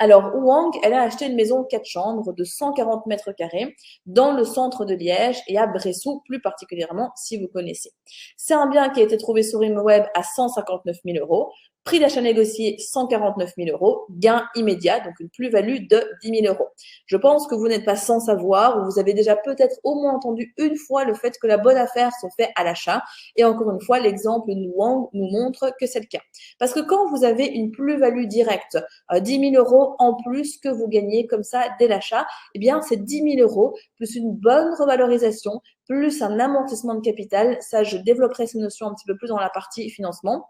Alors, Wang, elle a acheté une maison 4 chambres de 140 mètres carrés dans le centre de Liège et à Bressou, plus particulièrement, si vous connaissez. C'est un bien qui a été trouvé sur ImmoWeb à 159 000 euros. Prix d'achat négocié 149 000 euros, gain immédiat, donc une plus-value de 10 000 euros. Je pense que vous n'êtes pas sans savoir, ou vous avez déjà peut-être au moins entendu une fois le fait que la bonne affaire se fait à l'achat. Et encore une fois, l'exemple de Wang nous montre que c'est le cas. Parce que quand vous avez une plus-value directe, 10 000 euros en plus que vous gagnez comme ça dès l'achat, eh bien, c'est 10 000 euros plus une bonne revalorisation, plus un amortissement de capital. Ça, je développerai ces notions un petit peu plus dans la partie financement.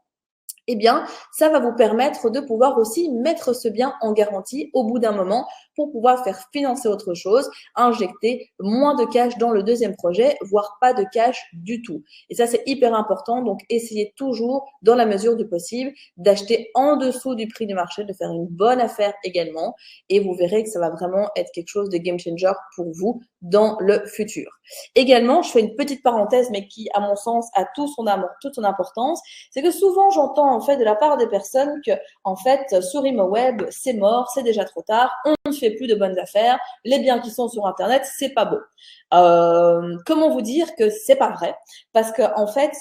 Eh bien, ça va vous permettre de pouvoir aussi mettre ce bien en garantie au bout d'un moment pour pouvoir faire financer autre chose, injecter moins de cash dans le deuxième projet, voire pas de cash du tout. Et ça, c'est hyper important. Donc, essayez toujours, dans la mesure du possible, d'acheter en dessous du prix du marché, de faire une bonne affaire également. Et vous verrez que ça va vraiment être quelque chose de game changer pour vous dans le futur. Également, je fais une petite parenthèse, mais qui, à mon sens, a toute son importance. C'est que souvent, j'entends en fait de la part des personnes que, en fait, sur ImmoWeb, c'est mort, c'est déjà trop tard, on ne fait plus de bonnes affaires, les biens qui sont sur Internet, c'est pas beau. Comment vous dire que c'est pas vrai? Parce que en fait,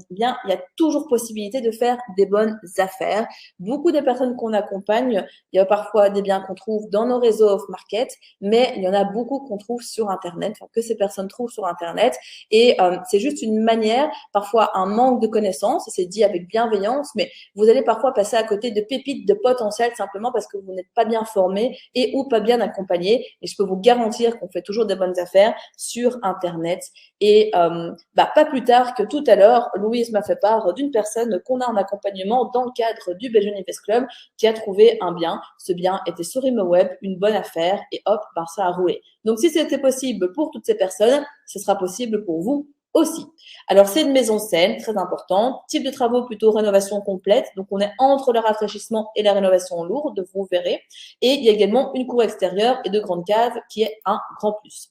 bien, il y a toujours possibilité de faire des bonnes affaires. Beaucoup de personnes qu'on accompagne, il y a parfois des biens qu'on trouve dans nos réseaux off-market, mais il y en a beaucoup qu'on trouve sur Internet, enfin, que ces personnes trouvent sur Internet. Et c'est juste une manière, parfois un manque de connaissances, et c'est dit avec bienveillance, mais vous allez parfois passer à côté de pépites de potentiel simplement parce que vous n'êtes pas bien formé et ou pas bien accompagné. Et je peux vous garantir qu'on fait toujours des bonnes affaires sur Internet. Et pas plus tard que tout à l'heure, Louise m'a fait part d'une personne qu'on a en accompagnement dans le cadre du Belgian Invest Club qui a trouvé un bien. Ce bien était sur ImmoWeb, une bonne affaire et hop, ça a roulé. Donc, si c'était possible pour toutes ces personnes, ce sera possible pour vous aussi. Alors, c'est une maison saine, très important. Type de travaux plutôt rénovation complète. Donc, on est entre le rafraîchissement et la rénovation lourde, vous verrez. Et il y a également une cour extérieure et 2 grandes caves qui est un grand plus.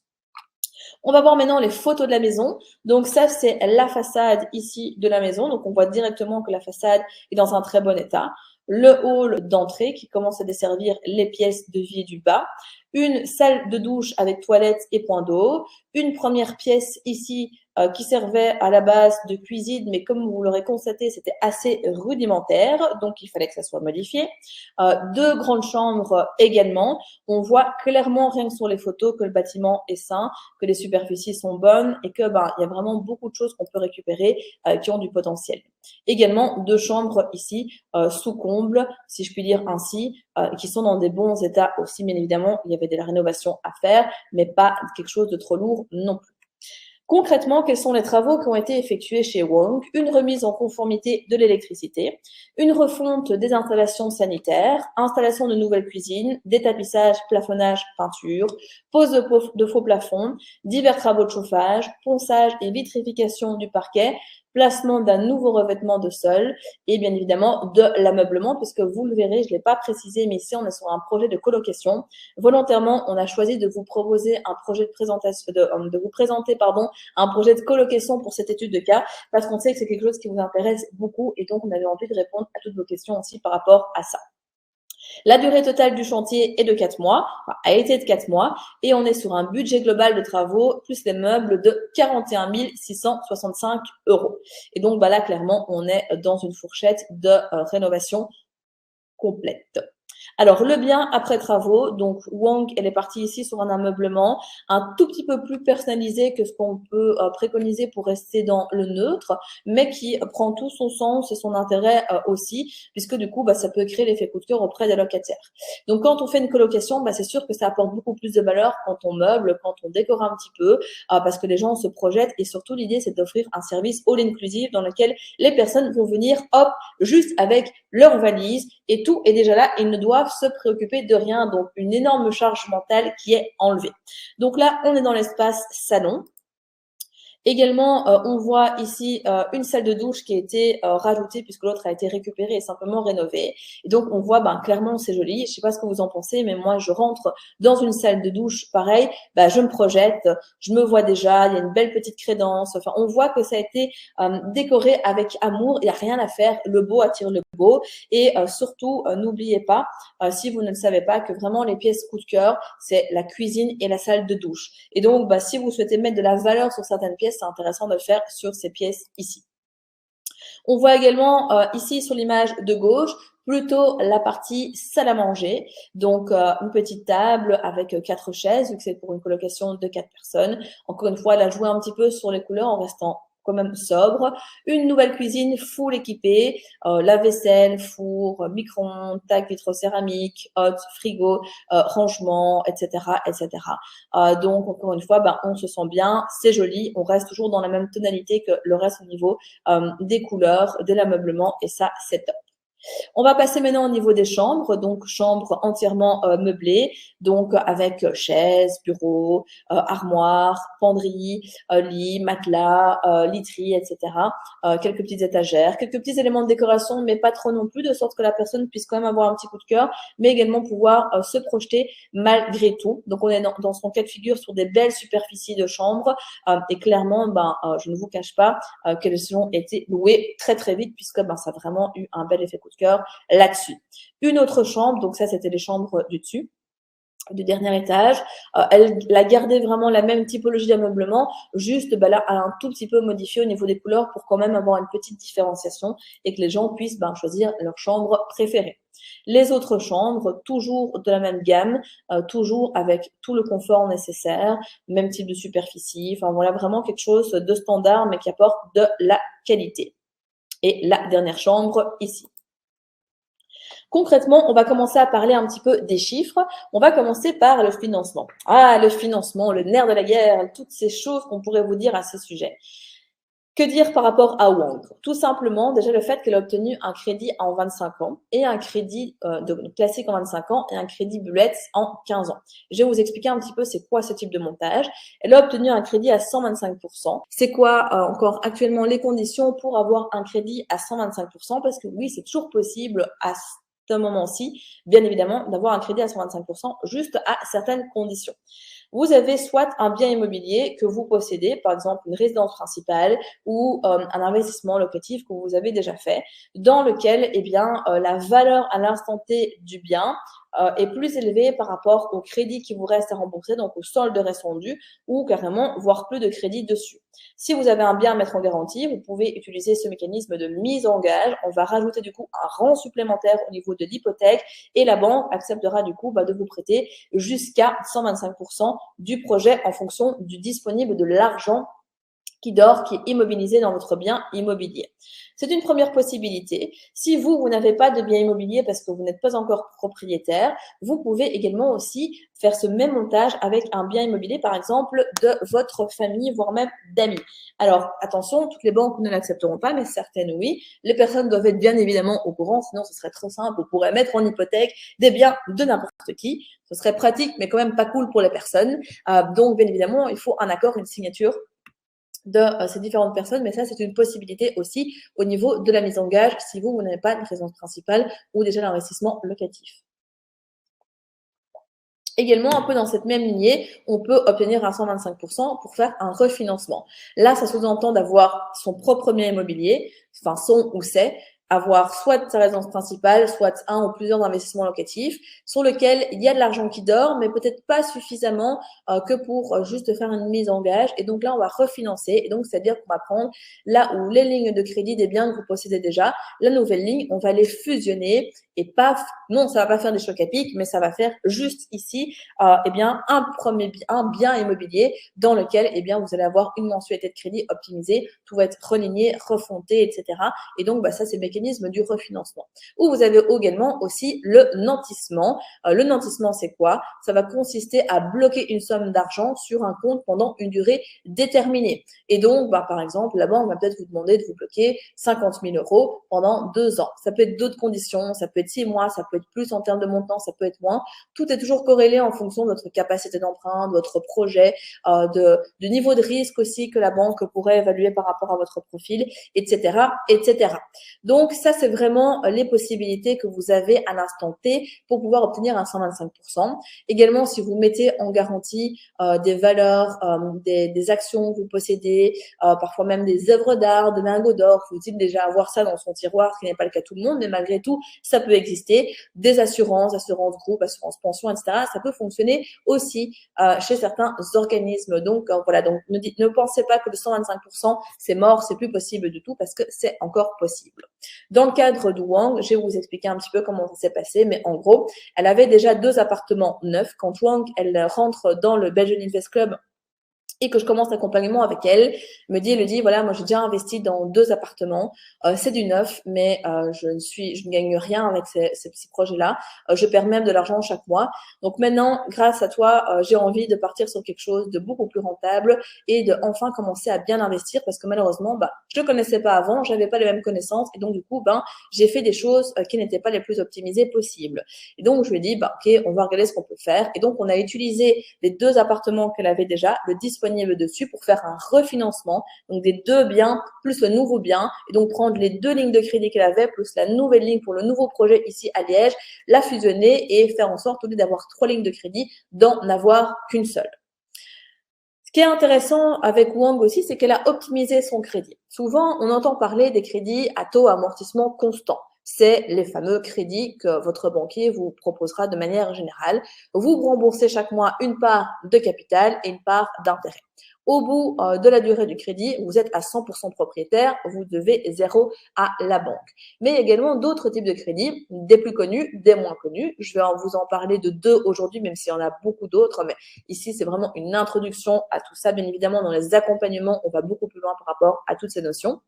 On va voir maintenant les photos de la maison. Donc ça, c'est la façade ici de la maison. Donc on voit directement que la façade est dans un très bon état. Le hall d'entrée qui commence à desservir les pièces de vie du bas. Une salle de douche avec toilette et point d'eau. Une première pièce ici qui servait à la base de cuisine, mais comme vous l'aurez constaté, c'était assez rudimentaire, donc il fallait que ça soit modifié. 2 grandes chambres également. On voit clairement, rien que sur les photos, que le bâtiment est sain, que les superficies sont bonnes et que il y a vraiment beaucoup de choses qu'on peut récupérer qui ont du potentiel. Également 2 chambres ici sous comble, si je puis dire ainsi, qui sont dans des bons états aussi. Bien évidemment, il y avait de la rénovation à faire, mais pas quelque chose de trop lourd non plus. Concrètement, quels sont les travaux qui ont été effectués chez Wang? Une remise en conformité de l'électricité, une refonte des installations sanitaires, installation de nouvelles cuisines, détapissage, plafonnage, peinture, pose de faux plafonds, divers travaux de chauffage, ponçage et vitrification du parquet, placement d'un nouveau revêtement de sol et bien évidemment de l'ameublement, puisque vous le verrez, je ne l'ai pas précisé, mais ici on est sur un projet de colocation. Volontairement, on a choisi de vous proposer un projet de présentation, de vous présenter un projet de colocation pour cette étude de cas, parce qu'on sait que c'est quelque chose qui vous intéresse beaucoup et donc on avait envie de répondre à toutes vos questions aussi par rapport à ça. La durée totale du chantier est de 4 mois, a été de 4 mois, et on est sur un budget global de travaux plus les meubles de 41 665 euros. Et donc, là, clairement, on est dans une fourchette de rénovation complète. Alors, le bien après travaux, donc Wang, elle est partie ici sur un ameublement un tout petit peu plus personnalisé que ce qu'on peut préconiser pour rester dans le neutre, mais qui prend tout son sens et son intérêt aussi, puisque du coup, ça peut créer l'effet coup de cœur auprès des locataires. Donc, quand on fait une colocation, c'est sûr que ça apporte beaucoup plus de valeur quand on meuble, quand on décore un petit peu, parce que les gens se projettent et surtout, l'idée, c'est d'offrir un service all-inclusive dans lequel les personnes vont venir, hop, juste avec leur valise et tout est déjà là et ils ne doivent se préoccuper de rien. Donc, une énorme charge mentale qui est enlevée. Donc là, on est dans l'espace salon. Également, on voit ici une salle de douche qui a été rajoutée puisque l'autre a été récupérée et simplement rénovée. Et donc, on voit clairement, c'est joli. Je sais pas ce que vous en pensez, mais moi, je rentre dans une salle de douche pareil, je me projette, je me vois déjà, il y a une belle petite crédence. Enfin, on voit que ça a été décoré avec amour. Il n'y a rien à faire. Le beau attire le beau. Et surtout, n'oubliez pas, si vous ne le savez pas, que vraiment les pièces coup de cœur, c'est la cuisine et la salle de douche. Et donc, si vous souhaitez mettre de la valeur sur certaines pièces, c'est intéressant de le faire sur ces pièces ici. On voit également ici sur l'image de gauche plutôt la partie salle à manger. Donc, une petite table avec 4 chaises, vu que c'est pour une colocation de 4 personnes. Encore une fois, elle a joué un petit peu sur les couleurs en restant quand même sobre. Une nouvelle cuisine full équipée, lave-vaisselle, four, micro-ondes, tac vitrocéramique, hot, frigo, rangement, etc., etc. Donc, encore une fois, on se sent bien, c'est joli, on reste toujours dans la même tonalité que le reste au niveau des couleurs, de l'ameublement, et ça, c'est top. On va passer maintenant au niveau des chambres, donc chambre entièrement meublée, donc avec chaise, bureau, armoire, penderie, lit, matelas, literie, etc. Quelques petites étagères, quelques petits éléments de décoration, mais pas trop non plus, de sorte que la personne puisse quand même avoir un petit coup de cœur, mais également pouvoir se projeter malgré tout. Donc on est dans son cas de figure sur des belles superficies de chambre, et clairement, je ne vous cache pas qu'elles ont été louées très très vite, puisque ça a vraiment eu un bel effet coup de cœur là-dessus. Une autre chambre, donc ça c'était les chambres du dessus, du dernier étage. Elle a gardé vraiment la même typologie d'ameublement, juste là, elle a un tout petit peu modifié au niveau des couleurs pour quand même avoir une petite différenciation et que les gens puissent choisir leur chambre préférée. Les autres chambres, toujours de la même gamme, toujours avec tout le confort nécessaire, même type de superficie, enfin voilà, vraiment quelque chose de standard mais qui apporte de la qualité. Et la dernière chambre ici. Concrètement, on va commencer à parler un petit peu des chiffres. On va commencer par le financement. Ah, le financement, le nerf de la guerre, toutes ces choses qu'on pourrait vous dire à ce sujet. Que dire par rapport à Wong? Tout simplement, déjà le fait qu'elle a obtenu un crédit en 25 ans et un crédit classique en 25 ans et un crédit bullet en 15 ans. Je vais vous expliquer un petit peu c'est quoi ce type de montage. Elle a obtenu un crédit à 125%. C'est quoi encore actuellement les conditions pour avoir un crédit à 125%? Parce que oui, c'est toujours possible à ce moment-ci, bien évidemment, d'avoir un crédit à 125% juste à certaines conditions. Vous avez soit un bien immobilier que vous possédez, par exemple une résidence principale ou un investissement locatif que vous avez déjà fait, dans lequel la valeur à l'instant T du bien est plus élevée par rapport au crédit qui vous reste à rembourser, donc au solde restant dû, ou carrément voire plus de crédit dessus. Si vous avez un bien à mettre en garantie, vous pouvez utiliser ce mécanisme de mise en gage. On va rajouter du coup un rang supplémentaire au niveau de l'hypothèque et la banque acceptera du coup de vous prêter jusqu'à 125% du projet en fonction du disponible de l'argent qui dort, qui est immobilisé dans votre bien immobilier. C'est une première possibilité. Si vous n'avez pas de bien immobilier parce que vous n'êtes pas encore propriétaire, vous pouvez également aussi faire ce même montage avec un bien immobilier, par exemple, de votre famille, voire même d'amis. Alors, attention, toutes les banques ne l'accepteront pas, mais certaines oui. Les personnes doivent être bien évidemment au courant, sinon ce serait trop simple. On pourrait mettre en hypothèque des biens de n'importe qui. Ce serait pratique, mais quand même pas cool pour les personnes. Donc, bien évidemment, il faut un accord, une signature de ces différentes personnes, mais ça, c'est une possibilité aussi au niveau de la mise en gage si vous n'avez pas une résidence principale ou déjà l'investissement locatif. Également, un peu dans cette même lignée, on peut obtenir un 125% pour faire un refinancement. Là, ça sous-entend d'avoir son propre bien immobilier, enfin son ou ses, avoir soit sa résidence principale, soit un ou plusieurs investissements locatifs sur lequel il y a de l'argent qui dort, mais peut-être pas suffisamment que pour juste faire une mise en gage. Et donc là, on va refinancer. Et donc, c'est-à-dire qu'on va prendre là où les lignes de crédit des biens que vous possédez déjà, la nouvelle ligne, on va les fusionner et paf, non, ça va pas faire des chocs à pic, mais ça va faire juste ici, un bien immobilier dans lequel, vous allez avoir une mensualité de crédit optimisée, tout va être religné, refonté, etc. Et donc, ça, c'est le mécanisme du refinancement. Ou vous avez également aussi le nantissement. Le nantissement, c'est quoi? Ça va consister à bloquer une somme d'argent sur un compte pendant une durée déterminée. Et donc, par exemple, la banque va peut-être vous demander de vous bloquer 50 000 € pendant 2 ans. Ça peut être d'autres conditions, ça peut être être 6 mois, ça peut être plus en termes de montant, ça peut être moins. Tout est toujours corrélé en fonction de votre capacité d'emprunt, de votre projet, du niveau de risque aussi que la banque pourrait évaluer par rapport à votre profil, etc., etc. Donc, ça, c'est vraiment les possibilités que vous avez à l'instant T pour pouvoir obtenir un 125%. Également, si vous mettez en garantie des valeurs, des actions que vous possédez, parfois même des œuvres d'art, de lingots d'or, faut-il déjà avoir ça dans son tiroir, ce qui n'est pas le cas de tout le monde, mais malgré tout, ça peut exister. Des assurances, assurance groupe, assurance pension, etc. Ça peut fonctionner aussi chez certains organismes. Donc, voilà, donc ne pensez pas que le 125%, c'est mort, c'est plus possible du tout parce que c'est encore possible. Dans le cadre de Wang, je vais vous expliquer un petit peu comment ça s'est passé, mais en gros, elle avait déjà 2 appartements neufs. Quand Wang, elle rentre dans le Belgian Invest Club et que je commence l'accompagnement avec elle, elle me dit, voilà, moi j'ai déjà investi dans 2 appartements, c'est du neuf, mais je ne gagne rien avec ces projets-là. Je perds même de l'argent chaque mois. Donc maintenant, grâce à toi, j'ai envie de partir sur quelque chose de beaucoup plus rentable et de enfin commencer à bien investir parce que malheureusement, je ne connaissais pas avant, j'avais pas les mêmes connaissances et donc du coup, j'ai fait des choses qui n'étaient pas les plus optimisées possibles. Et donc je lui ai dit, ok, on va regarder ce qu'on peut faire. Et donc on a utilisé les 2 appartements qu'elle avait déjà, le disponible dessus pour faire un refinancement, donc des 2 biens plus le nouveau bien, et donc prendre les 2 lignes de crédit qu'elle avait plus la nouvelle ligne pour le nouveau projet ici à Liège, la fusionner et faire en sorte, au lieu d'avoir 3 lignes de crédit, d'en avoir qu'une seule. Ce qui est intéressant avec Wang aussi, c'est qu'elle a optimisé son crédit. Souvent, on entend parler des crédits à taux amortissement constant. C'est les fameux crédits que votre banquier vous proposera de manière générale. Vous remboursez chaque mois une part de capital et une part d'intérêt. Au bout de la durée du crédit, vous êtes à 100% propriétaire, vous devez 0 à la banque. Mais il y a également d'autres types de crédits, des plus connus, des moins connus. Je vais vous en parler de 2 aujourd'hui, même s'il y en a beaucoup d'autres. Mais ici, c'est vraiment une introduction à tout ça. Bien évidemment, dans les accompagnements, on va beaucoup plus loin par rapport à toutes ces notions.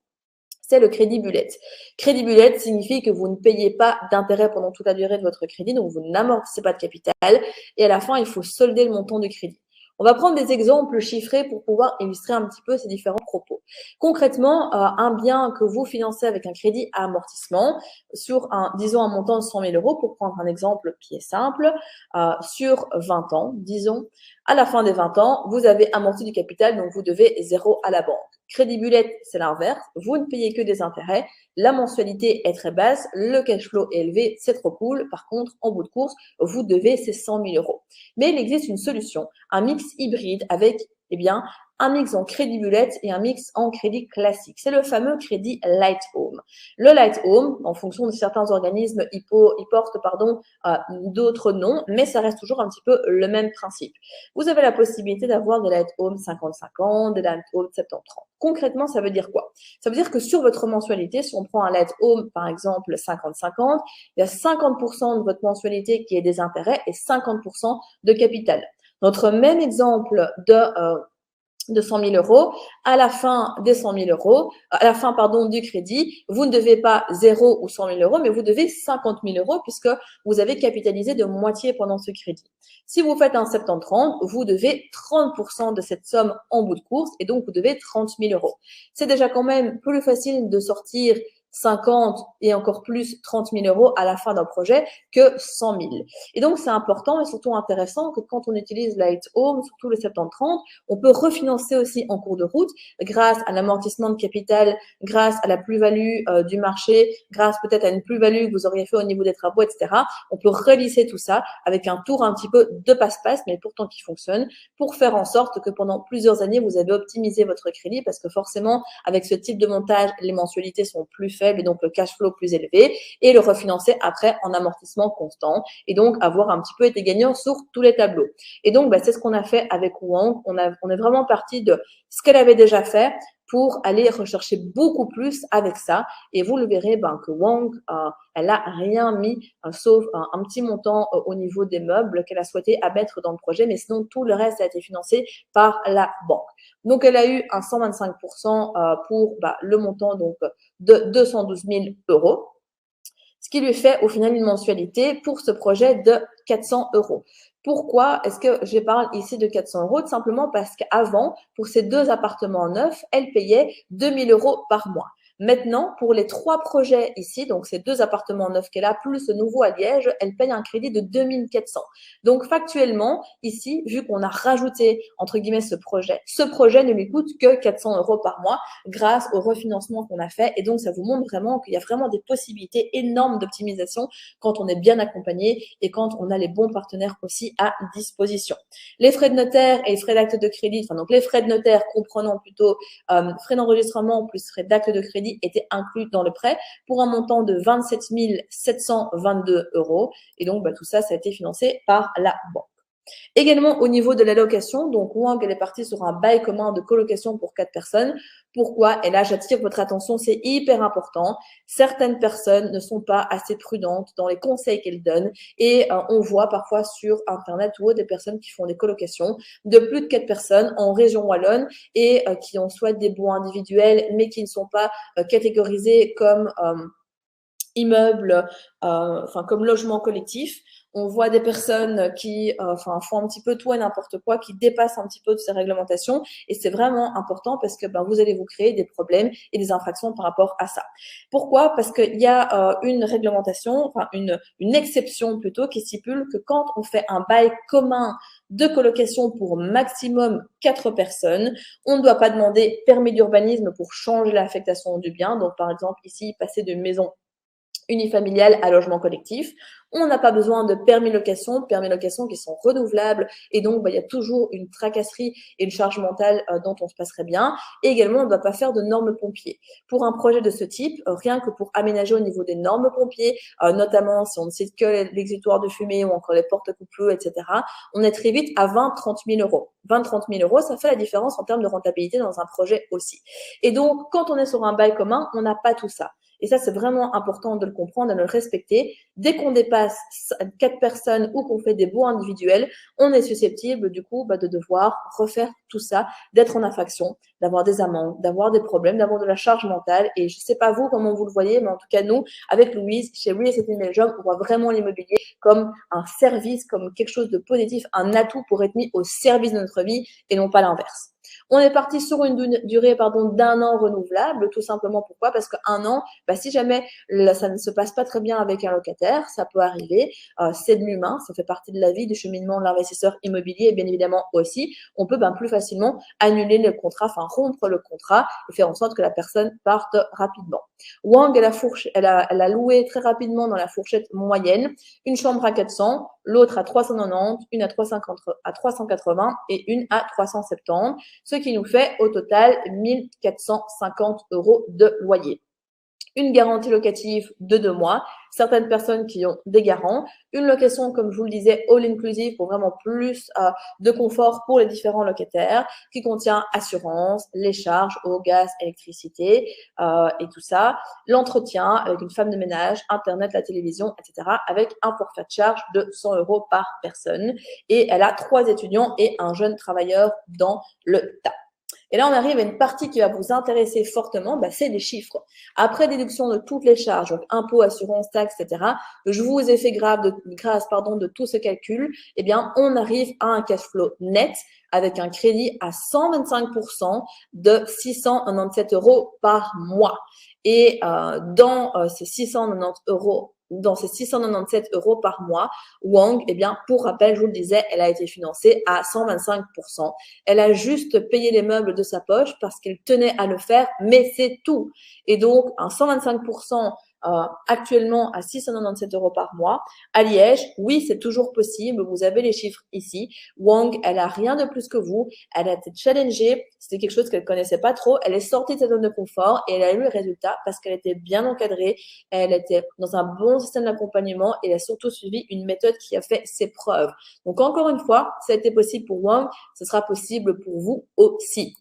C'est le crédit bullet. Crédit bullet signifie que vous ne payez pas d'intérêt pendant toute la durée de votre crédit, donc vous n'amortissez pas de capital. Et à la fin, il faut solder le montant du crédit. On va prendre des exemples chiffrés pour pouvoir illustrer un petit peu ces différents propos. Concrètement, un bien que vous financez avec un crédit à amortissement sur disons un montant de 100 000 euros, pour prendre un exemple qui est simple, sur 20 ans, disons, à la fin des 20 ans, vous avez amorti du capital, donc vous devez 0 à la banque. Crédit bullet, c'est l'inverse. Vous ne payez que des intérêts. La mensualité est très basse. Le cash flow est élevé. C'est trop cool. Par contre, en bout de course, vous devez ces 100 000 euros. Mais il existe une solution, un mix hybride avec, un mix en crédit bullet et un mix en crédit classique. C'est le fameux crédit Light Home. Le Light Home, en fonction de certains organismes, il porte d'autres noms, mais ça reste toujours un petit peu le même principe. Vous avez la possibilité d'avoir des Light Home 50-50, des Light Home 70-30. Concrètement, ça veut dire quoi? Ça veut dire que sur votre mensualité, si on prend un Light Home, par exemple, 50-50, il y a 50% de votre mensualité qui est des intérêts et 50% de capital. Notre même exemple de 100 000 euros, à la fin des 100 000 euros, à la fin, du crédit, vous ne devez pas 0 ou 100 000 euros, mais vous devez 50 000 euros puisque vous avez capitalisé de moitié pendant ce crédit. Si vous faites un 70-30, vous devez 30% de cette somme en bout de course et donc vous devez 30 000 euros. C'est déjà quand même plus facile de sortir 50 et encore plus 30 000 euros à la fin d'un projet que 100 000. Et donc, c'est important et surtout intéressant que quand on utilise Light Home, surtout le 70-30, on peut refinancer aussi en cours de route grâce à l'amortissement de capital, grâce à la plus-value du marché, grâce peut-être à une plus-value que vous auriez fait au niveau des travaux, etc. On peut relisser tout ça avec un tour un petit peu de passe-passe, mais pourtant qui fonctionne, pour faire en sorte que pendant plusieurs années, vous avez optimisé votre crédit parce que forcément, avec ce type de montage, les mensualités sont plus faible et donc le cash flow plus élevé et le refinancer après en amortissement constant et donc avoir un petit peu été gagnant sur tous les tableaux. Et donc, c'est ce qu'on a fait avec Wang. On est vraiment parti de ce qu'elle avait déjà fait pour aller rechercher beaucoup plus avec ça. Et vous le verrez que Wang, elle a rien mis sauf un petit montant au niveau des meubles qu'elle a souhaité abattre dans le projet, mais sinon tout le reste a été financé par la banque. Donc, elle a eu un 125% pour le montant de 212 000 euros, ce qui lui fait au final une mensualité pour ce projet de 400 euros. Pourquoi est-ce que je parle ici de 400 euros? Tout simplement parce qu'avant, pour ces 2 appartements neufs, elle payait 2 000 euros par mois. Maintenant, pour les 3 projets ici, donc ces 2 appartements neufs qu'elle a, plus le nouveau à Liège, elle paye un crédit de 2 400. Donc factuellement, ici, vu qu'on a rajouté, entre guillemets, ce projet ne lui coûte que 400 € par mois grâce au refinancement qu'on a fait. Et donc, ça vous montre vraiment qu'il y a vraiment des possibilités énormes d'optimisation quand on est bien accompagné et quand on a les bons partenaires aussi à disposition. Les frais de notaire et les frais d'acte de crédit, enfin donc les frais de notaire comprenant plutôt frais d'enregistrement plus frais d'acte de crédit étaient inclus dans le prêt pour un montant de 27 722 €. Et donc, tout ça, ça a été financé par la banque. Également, au niveau de la location, donc Wang, elle est partie sur un bail commun de colocation pour 4 personnes. Pourquoi? Et là, j'attire votre attention, c'est hyper important. Certaines personnes ne sont pas assez prudentes dans les conseils qu'elles donnent et on voit parfois sur Internet ou autre des personnes qui font des colocations de plus de 4 personnes en région wallonne et qui ont soit des baux individuels mais qui ne sont pas catégorisés comme immeubles, enfin comme logement collectif. On voit des personnes qui font un petit peu tout et n'importe quoi, qui dépassent un petit peu de ces réglementations et c'est vraiment important parce que vous allez vous créer des problèmes et des infractions par rapport à ça. Pourquoi? Parce qu'il y a une réglementation, enfin une exception plutôt qui stipule que quand on fait un bail commun de colocation pour maximum 4 personnes, on ne doit pas demander permis d'urbanisme pour changer l'affectation du bien. Donc par exemple ici passer de maison unifamilial à logement collectif. On n'a pas besoin de permis location qui sont renouvelables et donc il y a toujours une tracasserie et une charge mentale dont on se passerait bien. Et également, on ne doit pas faire de normes pompiers. Pour un projet de ce type, rien que pour aménager au niveau des normes pompiers, notamment si on ne cite que l'exutoire de fumée ou encore les portes coupe-feu, etc., on est très vite à 20-30 000 €. 20-30 000 €, ça fait la différence en termes de rentabilité dans un projet aussi. Et donc, quand on est sur un bail commun, on n'a pas tout ça. Et ça, c'est vraiment important de le comprendre, de le respecter. Dès qu'on dépasse 4 personnes ou qu'on fait des baux individuels, on est susceptible du coup de devoir refaire tout ça, d'être en infraction, d'avoir des amendes, d'avoir des problèmes, d'avoir de la charge mentale. Et je ne sais pas vous comment vous le voyez, mais en tout cas nous, avec Louise, chez Real Estate in Belgium, on voit vraiment l'immobilier comme un service, comme quelque chose de positif, un atout pour être mis au service de notre vie et non pas l'inverse. On est parti sur une durée d'1 an renouvelable, tout simplement pourquoi? Parce qu'un an, si jamais ça ne se passe pas très bien avec un locataire, ça peut arriver, c'est de l'humain, ça fait partie de la vie, du cheminement de l'investisseur immobilier et bien évidemment aussi, on peut plus facilement annuler le contrat, enfin rompre le contrat et faire en sorte que la personne parte rapidement. Wang, elle a loué très rapidement dans la fourchette moyenne, une chambre à 400, l'autre à 390, une à 380 et une à 370, ce qui nous fait au total 1 450 € de loyer. Une garantie locative de 2 mois, certaines personnes qui ont des garants, une location, comme je vous le disais, all inclusive pour vraiment plus de confort pour les différents locataires, qui contient assurance, les charges, eau, gaz, électricité et tout ça, l'entretien avec une femme de ménage, internet, la télévision, etc., avec un forfait de charge de 100 € par personne. Et elle a 3 étudiants et un jeune travailleur dans le tas. Et là, on arrive à une partie qui va vous intéresser fortement, c'est les chiffres. Après déduction de toutes les charges, donc impôts, assurance, taxes, etc., je vous ai fait grâce de tout ce calcul, on arrive à un cash flow net avec un crédit à 125% de 697 € par mois. Et dans ces 697 € par mois, Wang, pour rappel, je vous le disais, elle a été financée à 125%. Elle a juste payé les meubles de sa poche parce qu'elle tenait à le faire, mais c'est tout. Et donc, un 125% actuellement à 697 € par mois. À Liège, oui, c'est toujours possible. Vous avez les chiffres ici. Wang, elle a rien de plus que vous. Elle a été challengée. C'était quelque chose qu'elle connaissait pas trop. Elle est sortie de sa zone de confort et elle a eu le résultat parce qu'elle était bien encadrée. Elle était dans un bon système d'accompagnement et elle a surtout suivi une méthode qui a fait ses preuves. Donc, encore une fois, ça a été possible pour Wang. Ce sera possible pour vous aussi.